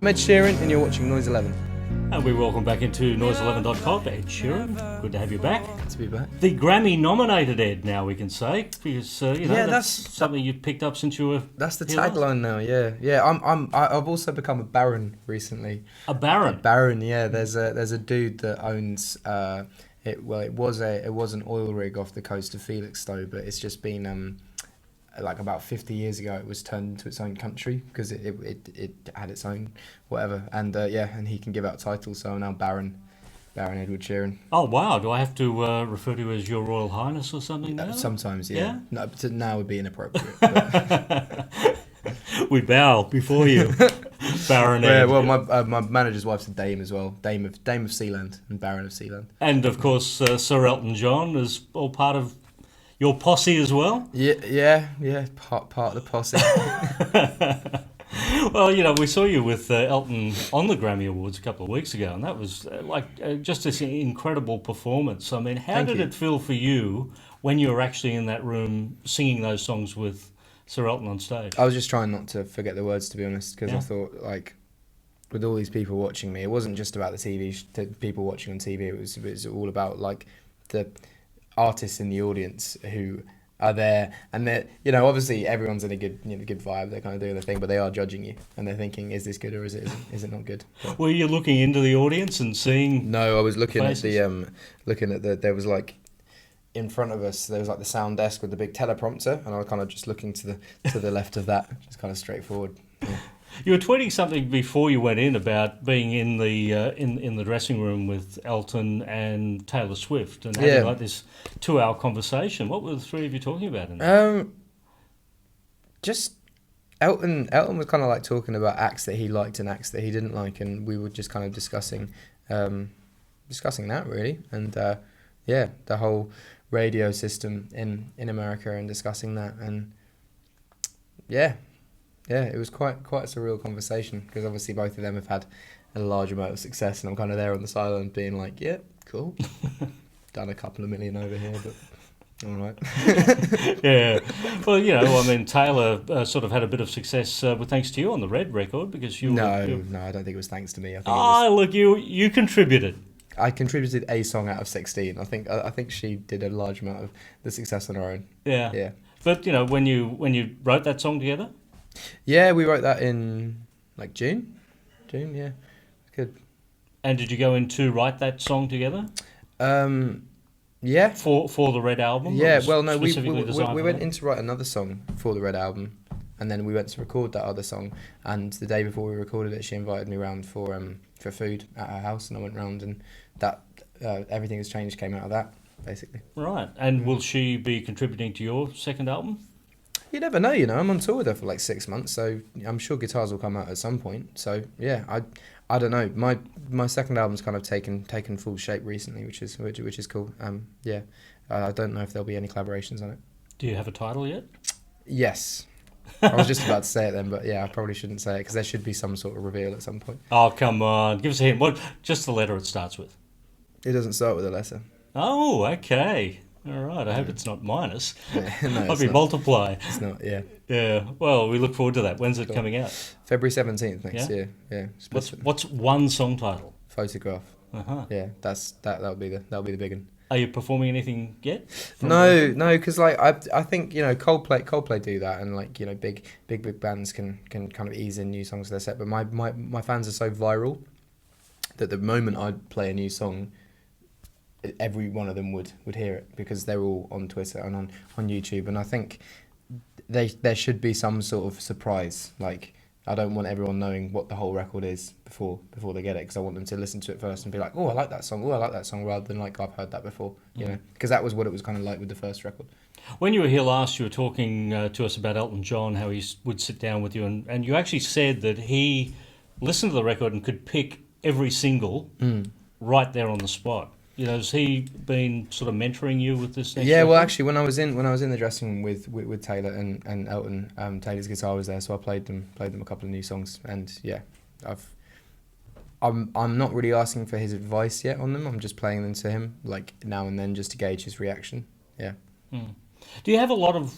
I'm Ed Sheeran, and you're watching Noise 11. And we welcome back into noise11.com. Ed Sheeran, good to have you back. Good to be back. The Grammy-nominated Ed, now we can say, because that's something you've picked up since you were. That's the tagline now. Yeah. I've also become a baron recently. A baron. A baron. Yeah. There's a dude that owns. It was an oil rig off the coast of Felixstowe, but it's just been like about 50 years ago it was turned into its own country because it had its own whatever, and and he can give out titles, so I'm now Baron Edward Sheeran. Oh wow, do I have to refer to you as Your Royal Highness or something now? Sometimes, yeah. No, but now would be inappropriate. We bow before you, Baron Ed. Yeah, well, my manager's wife's a dame as well, Dame of Sealand and Baron of Sealand. And of course Sir Elton John is all part of your posse as well? Yeah, part of the posse. Well, we saw you with Elton on the Grammy Awards a couple of weeks ago, and that was just this incredible performance. I mean, how did it feel for you when you were actually in that room singing those songs with Sir Elton on stage? I was just trying not to forget the words, to be honest, because I thought, with all these people watching me, it wasn't just about the people watching on TV. It was all about the artists in the audience who are there, and they're obviously everyone's in a good vibe. They're kind of doing their thing, but they are judging you, and they're thinking, is this good or is it not good? But were you looking into the audience and seeing? No, I was looking faces? at there was in front of us there was the sound desk with the big teleprompter, and I was kind of just looking to the left of that, just kind of straightforward. Yeah. You were tweeting something before you went in about being in the in the dressing room with Elton and Taylor Swift and having this 2-hour conversation. What were the three of you talking about in that? Just Elton was kind of talking about acts that he liked and acts that he didn't like, and we were just kind of discussing that really, and the whole radio system in America, and discussing that, and yeah, it was quite a surreal conversation, because obviously both of them have had a large amount of success, and I'm kind of there on the sideline being like, yeah, cool. Done a couple of million over here, but all right. Yeah. Well, Taylor sort of had a bit of success with thanks to you on the Red record, because you. No, I don't think it was thanks to me. I think look, you contributed. I contributed a song out of 16. I think she did a large amount of the success on her own. Yeah. Yeah. But when you wrote that song together. Yeah, we wrote that in June. Yeah, good. And did you go in to write that song together? Yeah. For the Red album? Yeah, well, no, we went in to write another song for the Red album, and then we went to record that other song. And the day before we recorded it, she invited me round for food at her house, and I went round, and that Everything Has Changed came out of that, basically. Right. And will she be contributing to your second album? You never know, I'm on tour with her for 6 months, so I'm sure guitars will come out at some point. So yeah, I don't know. My second album's kind of taken full shape recently, which is cool. I don't know if there'll be any collaborations on it. Do you have a title yet? Yes. I was just about to say it then, but yeah, I probably shouldn't say it, because there should be some sort of reveal at some point. Oh, come on. Give us a hint. What? Just the letter it starts with. It doesn't start with a letter. Oh, okay. All right, I hope it's not minus. Yeah, no, I'll be multiply. It's not, yeah. Yeah, well, we look forward to that. When's it coming out? February 17th next year. Yeah. What's one song title? Photograph. Uh-huh. Yeah, that'll be the big one. Are you performing anything yet? No, because I think Coldplay do that, and big bands can kind of ease in new songs to their set. But my fans are so viral that the moment I play a new song, every one of them would hear it, because they're all on Twitter and on YouTube, and I think there should be some sort of surprise. I don't want everyone knowing what the whole record is before they get it, because I want them to listen to it first and be like, oh, I like that song, rather than I've heard that before, because that was what it was kind of like with the first record. When you were here last, you were talking to us about Elton John, how he would sit down with you, and you actually said that he listened to the record and could pick every single right there on the spot. Has he been sort of mentoring you with this next record? Well, actually, when I was in the dressing room with Taylor and Elton, Taylor's guitar was there, so I played them a couple of new songs, and yeah, I'm not really asking for his advice yet on them. I'm just playing them to him now and then, just to gauge his reaction. Yeah. Do you have a lot of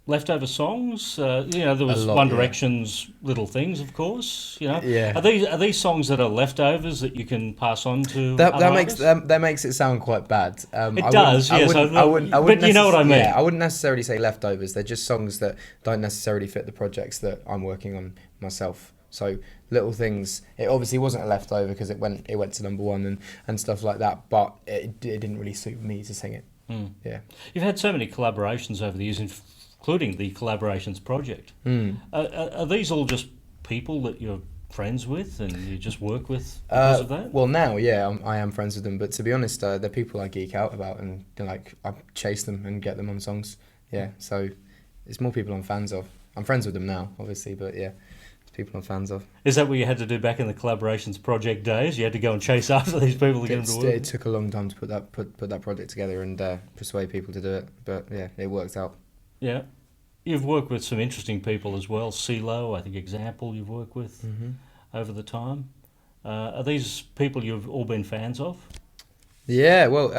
leftover songs? There was lot, One yeah. Direction's Little Things, of course. Yeah. Are these songs that are leftovers that you can pass on to That other that makes artists? that makes it sound quite bad. It does, yes. I wouldn't But you know what I mean. Yeah, I wouldn't necessarily say leftovers. They're just songs that don't necessarily fit the projects that I'm working on myself. So Little Things, it obviously wasn't a leftover because it went to number one and stuff like that. But it didn't really suit me to sing it. Mm. Yeah. You've had so many collaborations over the years, including the Collaborations project. Are these all just people that you're friends with and you just work with because of that? Well, now, yeah, I am friends with them. But to be honest, they're people I geek out about, and like I chase them and get them on songs. Yeah, so it's more people I'm fans of. I'm friends with them now, obviously, but yeah, it's people I'm fans of. Is that what you had to do back in the Collaborations project days? You had to go and chase after these people to get them to work? It took a long time to put that project together and persuade people to do it, but yeah, it worked out. Yeah. You've worked with some interesting people as well. CeeLo, I think, Example, you've worked with over the time. Are these people you've all been fans of? Yeah, well,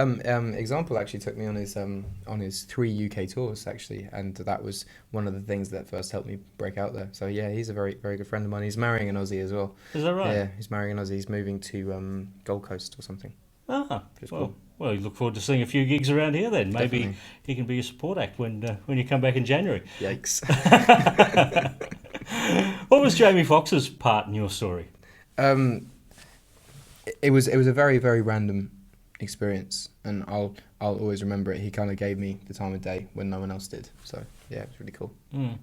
Example actually took me on his 3 UK tours actually, and that was one of the things that first helped me break out there. So yeah, he's a very very good friend of mine. He's marrying an Aussie as well. Is that right? Yeah, he's marrying an Aussie. He's moving to Gold Coast or something. Ah, Which is well, cool. well, you look forward to seeing a few gigs around here then. Maybe Definitely. he can be a support act when you come back in January. Yikes. What was Jamie Foxx's part in your story? It was a very very random experience, and I'll always remember it. He kind of gave me the time of day when no one else did. So yeah, it was really cool. Mm.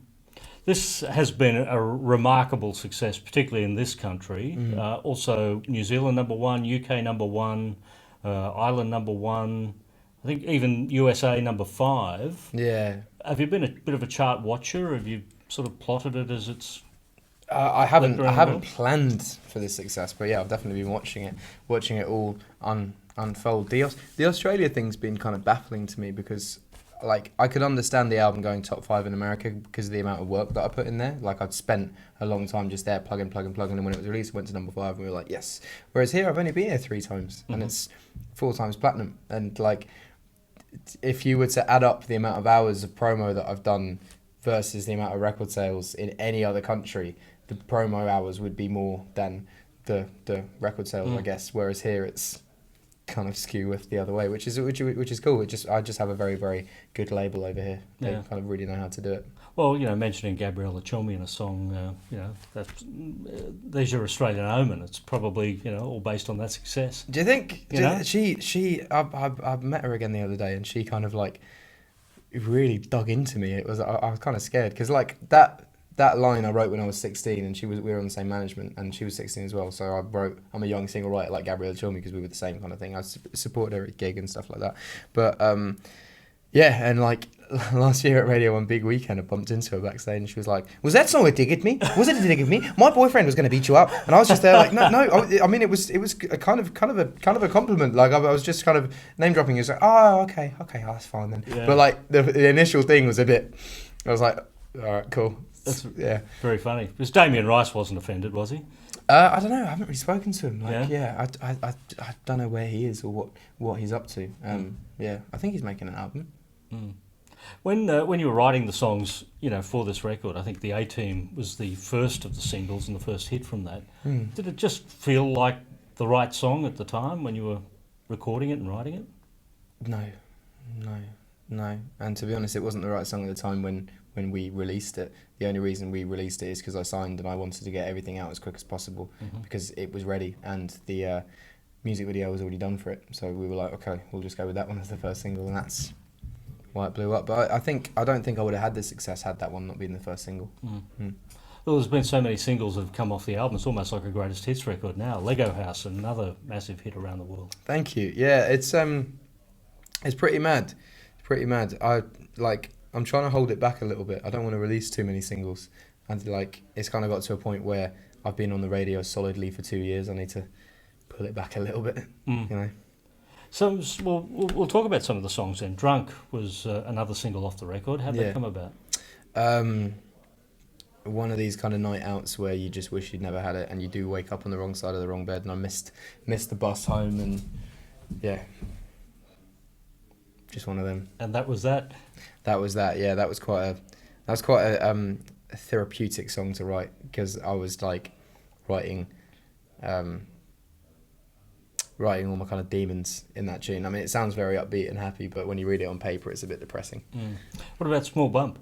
This has been a remarkable success, particularly in this country. Also, New Zealand #1, UK #1, Ireland #1. I think even USA #5. Yeah. Have you been a bit of a chart watcher? Have you sort of plotted it as it's? I haven't around the world? planned for this success, but yeah, I've definitely been watching it all unfold. The Australia thing's been kind of baffling to me because, like, I could understand the album going top 5 in America because of the amount of work that I put in there. Like, I'd spent a long time just there plugging, and when it was released, it went to number 5, and we were like, yes. Whereas here, I've only been here 3 times, and it's 4 times platinum. And like, if you were to add up the amount of hours of promo that I've done versus the amount of record sales in any other country, the promo hours would be more than the record sales, I guess. Whereas here, it's kind of skew with the other way, which is cool. I just have a very very good label over here. They kind of really know how to do it. Well, mentioning Gabriella Cilmi in a song, that's there's your Australian omen. It's probably all based on that success. Do you think She I met her again the other day, and she kind of like really dug into me. I was kind of scared because like that line I wrote when I was 16, and we were on the same management, and she was 16 as well. So I wrote, I'm a young single writer like Gabriella Cilmi because we were the same kind of thing. I supported her at gig and stuff like that. But yeah, and like last year at Radio 1 Big Weekend, I bumped into her backstage, and she was like, "Was that song a dig at me? Was it a dig at me? My boyfriend was going to beat you up," and I was just there like, "No." I mean, it was a kind of a compliment. Like I was just kind of name dropping. It was like, "Oh, okay, that's fine then." Yeah. But like the initial thing was a bit. I was like, "All right, cool." That's Yeah. very funny. Because Damien Rice wasn't offended, was he? I don't know. I haven't really spoken to him. Like, Yeah. I don't know where he is or what he's up to. Yeah, I think he's making an album. Mm. When you were writing the songs, for this record, I think the A-Team was the first of the singles and the first hit from that. Did it just feel like the right song at the time when you were recording it and writing it? No. And to be honest, it wasn't the right song at the time when we released it. The only reason we released it is because I signed and I wanted to get everything out as quick as possible because it was ready and the music video was already done for it. So we were like, okay, we'll just go with that one as the first single, and that's why it blew up. But I don't think I would have had this success had that one not been the first single. Well, there's been so many singles that have come off the album. It's almost like a greatest hits record now. Lego House, another massive hit around the world. Thank you. Yeah, it's pretty mad. It's pretty mad. I'm trying to hold it back a little bit. I don't want to release too many singles. And like, it's kind of got to a point where I've been on the radio solidly for 2 years. I need to pull it back a little bit, So we'll talk about some of the songs then. Drunk was another single off the record. How did that come about? One of these kind of night outs where you just wish you'd never had it, and you do wake up on the wrong side of the wrong bed, and I missed the bus home, and yeah, just one of them. And that was that? That was that, yeah. That was quite was quite a therapeutic song to write, because I was like writing writing all my kind of demons in that tune. I mean, it sounds very upbeat and happy, but when you read it on paper, it's a bit depressing. What about Small Bump?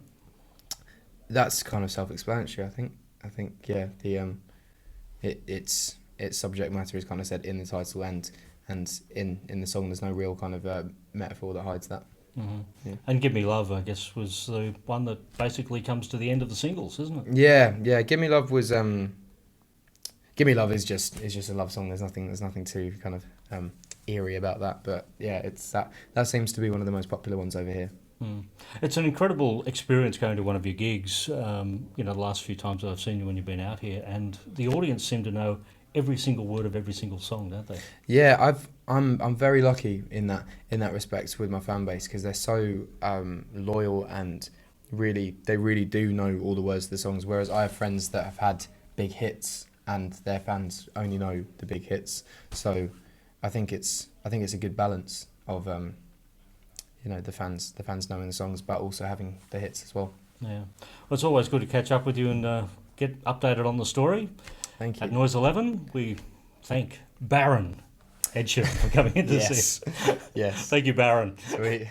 That's kind of self-explanatory, I think. Yeah, its subject matter is kind of said in the title, and in the song there's no real kind of metaphor that hides that. Yeah. And Give Me Love, I guess, was the one that basically comes to the end of the singles, isn't it? Yeah. Give Me Love was Give Me Love is just a love song. There's nothing too kind of eerie about that. But yeah, it's that seems to be one of the most popular ones over here. It's an incredible experience going to one of your gigs. The last few times that I've seen you when you've been out here, and the audience seem to know every single word of every single song, don't they? Yeah, I'm very lucky in that respect with my fan base, because they're so loyal, and they really do know all the words of the songs. Whereas I have friends that have had big hits and their fans only know the big hits. So I think it's a good balance of the fans knowing the songs, but also having the hits as well. Yeah, well, it's always good to catch up with you and get updated on the story. Thank you. At Noise 11, we thank Baron Ed Sheeran for coming in to see us. Yes. Thank you, Baron. Sweet.